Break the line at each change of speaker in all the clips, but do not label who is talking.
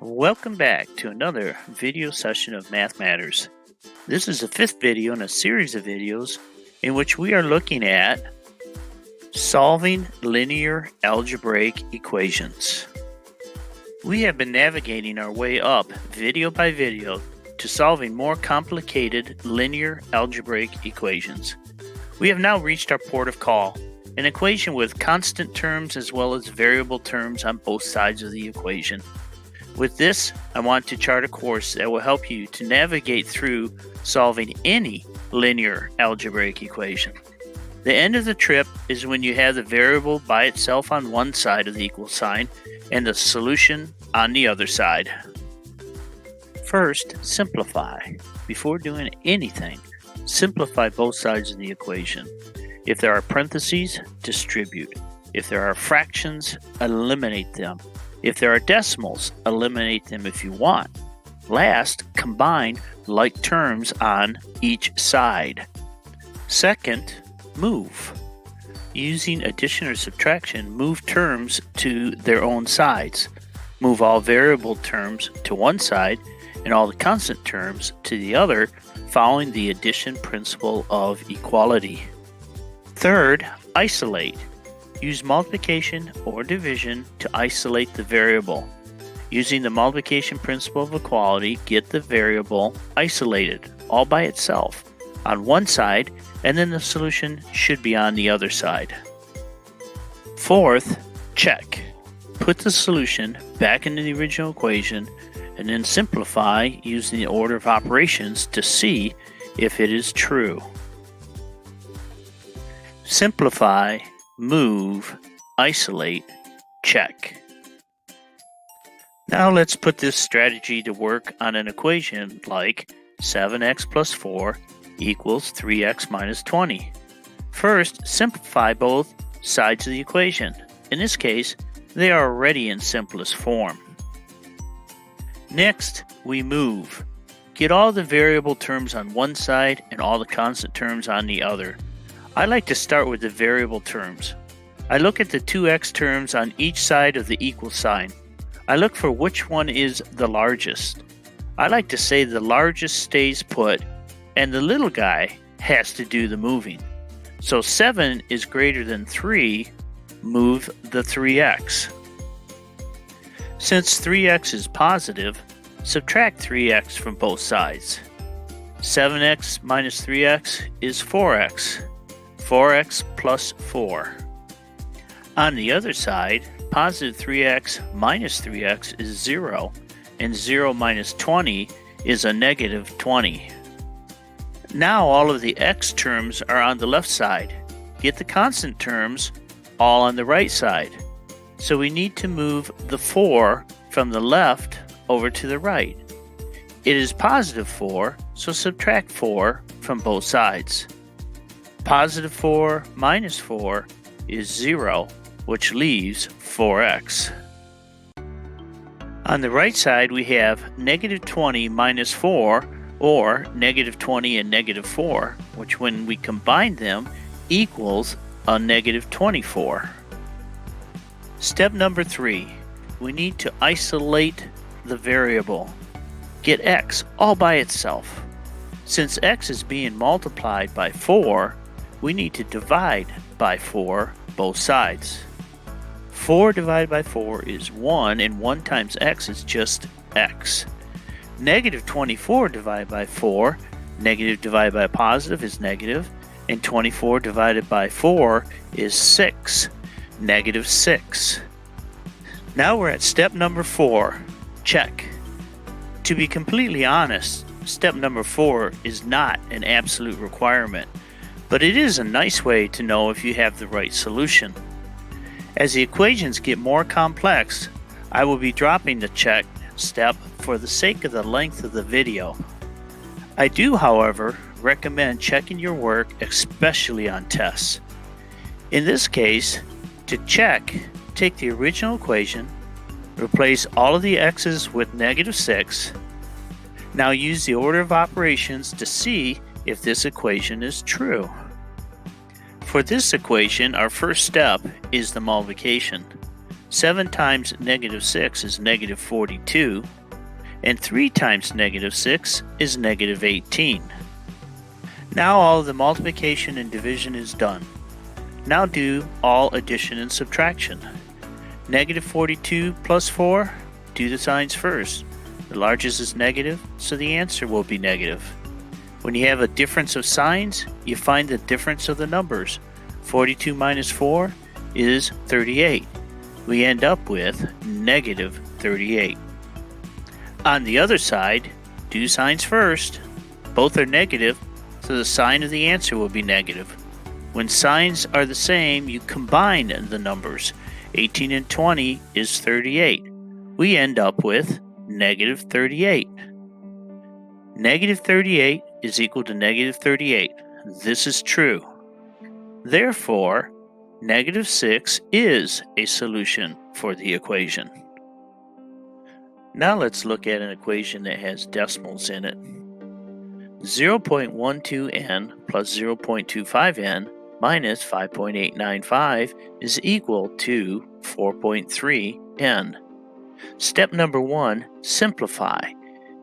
Welcome back to another video session of Math Matters. This is the fifth video in a series of videos in which we are looking at solving linear algebraic equations. We have been navigating our way up video by video to solving more complicated linear algebraic equations. We have now reached our port of call, an equation with constant terms as well as variable terms on both sides of the equation. With this, I want to chart a course that will help you to navigate through solving any linear algebraic equation. The end of the trip is when you have the variable by itself on one side of the equal sign and the solution on the other side. First, simplify. Before doing anything, simplify both sides of the equation. If there are parentheses, distribute. If there are fractions, eliminate them. If there are decimals, eliminate them if you want. Last, combine like terms on each side. Second, move. Using addition or subtraction, move terms to their own sides. Move all variable terms to one side and all the constant terms to the other, following the addition principle of equality. Third, isolate. Use multiplication or division to isolate the variable. Using the multiplication principle of equality, get the variable isolated all by itself on one side, and then the solution should be on the other side. Fourth, check. Put the solution back into the original equation and then simplify using the order of operations to see if it is true. Simplify, move, isolate, check. Now let's put this strategy to work on an equation like 7x plus 4 equals 3x minus 20. First, simplify both sides of the equation. In this case, they are already in simplest form. Next, we move. Get all the variable terms on one side and all the constant terms on the other. I like to start with the variable terms. I look at the 2x terms on each side of the equal sign. I look for which one is the largest. I like to say the largest stays put and the little guy has to do the moving. So 7 is greater than 3, move the 3x. Since 3x is positive, subtract 3x from both sides. 7x minus 3x is 4x. 4x plus 4. On the other side, positive 3x minus 3x is 0, and 0 minus 20 is a negative 20. Now all of the x terms are on the left side. Get the constant terms all on the right side. So we need to move the 4 from the left over to the right. It is positive 4, so subtract 4 from both sides. Positive 4 minus 4 is 0, which leaves 4x. On the right side, we have negative 20 minus 4, or negative 20 and negative 4, which when we combine them equals a negative 24. Step number 3, we need to isolate the variable. Get x all by itself. Since x is being multiplied by 4, we need to divide by 4 both sides. 4 divided by 4 is 1, and 1 times x is just x. Negative 24 divided by 4, negative divided by positive is negative, and 24 divided by 4 is 6, negative 6. Now we're at step number 4, check. To be completely honest, step number 4 is not an absolute requirement, but it is a nice way to know if you have the right solution. As the equations get more complex, I will be dropping the check step for the sake of the length of the video. I do, however, recommend checking your work, especially on tests. In this case, to check, take the original equation, replace all of the x's with negative 6. Now use the order of operations to see if this equation is true. For this equation, our first step is the multiplication. 7 times negative 6 is negative 42, and 3 times negative 6 is negative 18. Now all of the multiplication and division is done. Now do all addition and subtraction. Negative 42 plus 4, do the signs first. The largest is negative, so the answer will be negative. When you have a difference of signs, you find the difference of the numbers. 42 minus 4 is 38. We end up with negative 38. On the other side, do signs first. Both are negative, so the sign of the answer will be negative. When signs are the same, you combine the numbers. 18 and 20 is 38. We end up with negative 38. Negative 38 is equal to negative 38. This is true. Therefore, negative 6 is a solution for the equation. Now let's look at an equation that has decimals in it. 0.12n plus 0.25n minus 5.895 is equal to 4.3n. Step number 1, simplify.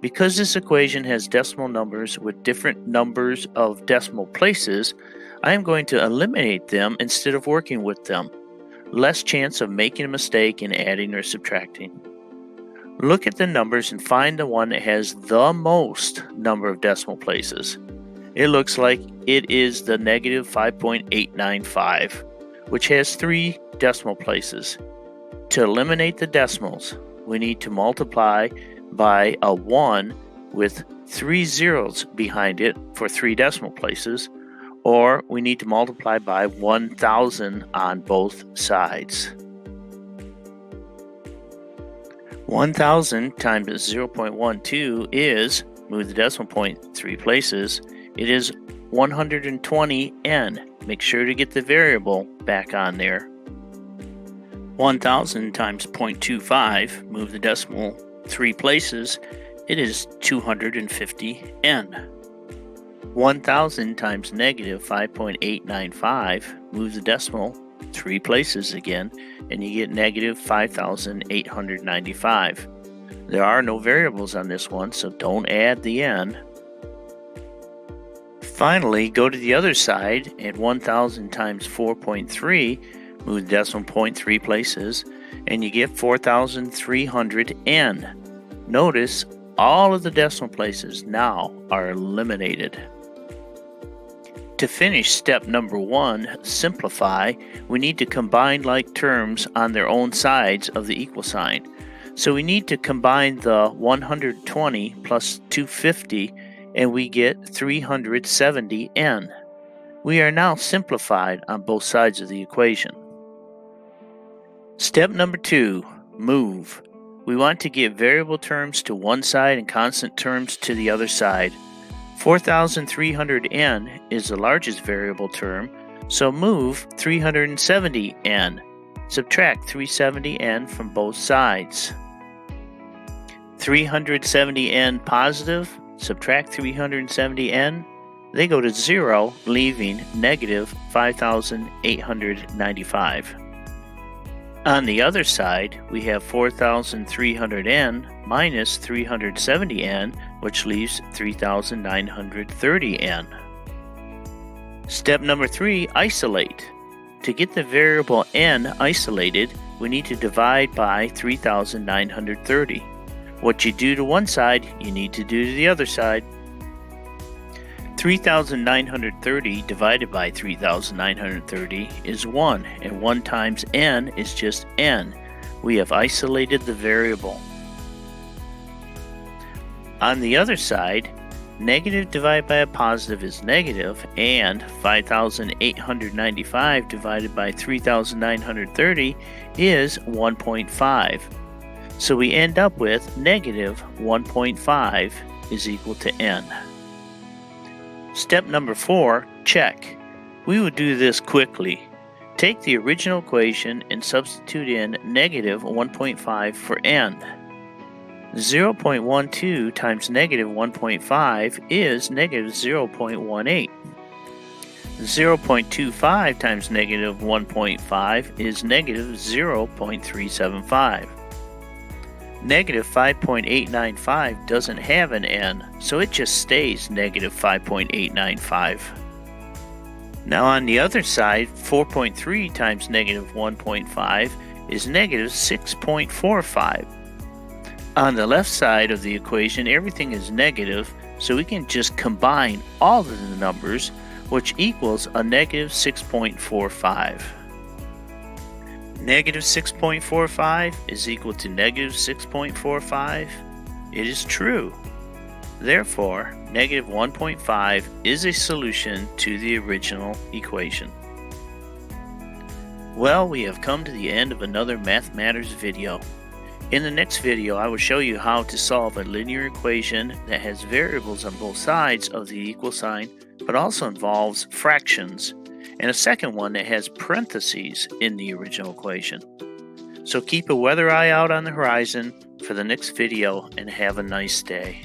Because this equation has decimal numbers with different numbers of decimal places, I am going to eliminate them instead of working with them. Less chance of making a mistake in adding or subtracting. Look at the numbers and find the one that has the most number of decimal places. It looks like it is the negative 5.895, which has 3 decimal places. To eliminate the decimals, we need to multiply by a 1 with 3 zeros behind it for 3 decimal places, or we need to multiply by 1,000 on both sides. 1,000 times 0.12 is, move the decimal point 3 places, it is 120n. Make sure to get the variable back on there. 1,000 times 0.25, move the decimal 3 places, it is 250n. 1,000 times negative 5.895, move the decimal 3 places again, and you get negative 5,895. There are no variables on this one, so don't add the n. Finally, go to the other side at 1,000 times 4.3, move the decimal point 3 places, and you get 4,300n. Notice all of the decimal places now are eliminated. To finish step number 1, simplify, we need to combine like terms on their own sides of the equal sign. So we need to combine the 120 plus 250, and we get 370n. We are now simplified on both sides of the equation. Step number 2, move. We want to get variable terms to one side and constant terms to the other side. 4,300n is the largest variable term, so move 370n. Subtract 370n from both sides. 370n positive, subtract 370n, they go to 0, leaving negative 5,895. On the other side, we have 4,300n minus 370n, which leaves 3,930n. Step number 3, isolate. To get the variable n isolated, we need to divide by 3,930. What you do to one side, you need to do to the other side. 3,930 divided by 3,930 is 1, and 1 times n is just n. We have isolated the variable. On the other side, negative divided by a positive is negative, and 5,895 divided by 3,930 is 1.5. So we end up with negative 1.5 is equal to n. Step number 4, check. We will do this quickly. Take the original equation and substitute in negative 1.5 for n. 0.12 times negative 1.5 is negative 0.18. 0.25 times negative 1.5 is negative 0.375. Negative 5.895 doesn't have an n, so it just stays negative 5.895. Now on the other side, 4.3 times negative 1.5 is negative 6.45. On the left side of the equation, everything is negative, so we can just combine all of the numbers, which equals a negative 6.45. Negative 6.45 is equal to negative 6.45. It is true. Therefore, negative 1.5 is a solution to the original equation. Well, we have come to the end of another Math Matters video. In the next video, I will show you how to solve a linear equation that has variables on both sides of the equal sign, but also involves fractions, and a second one that has parentheses in the original equation. So keep a weather eye out on the horizon for the next video and have a nice day.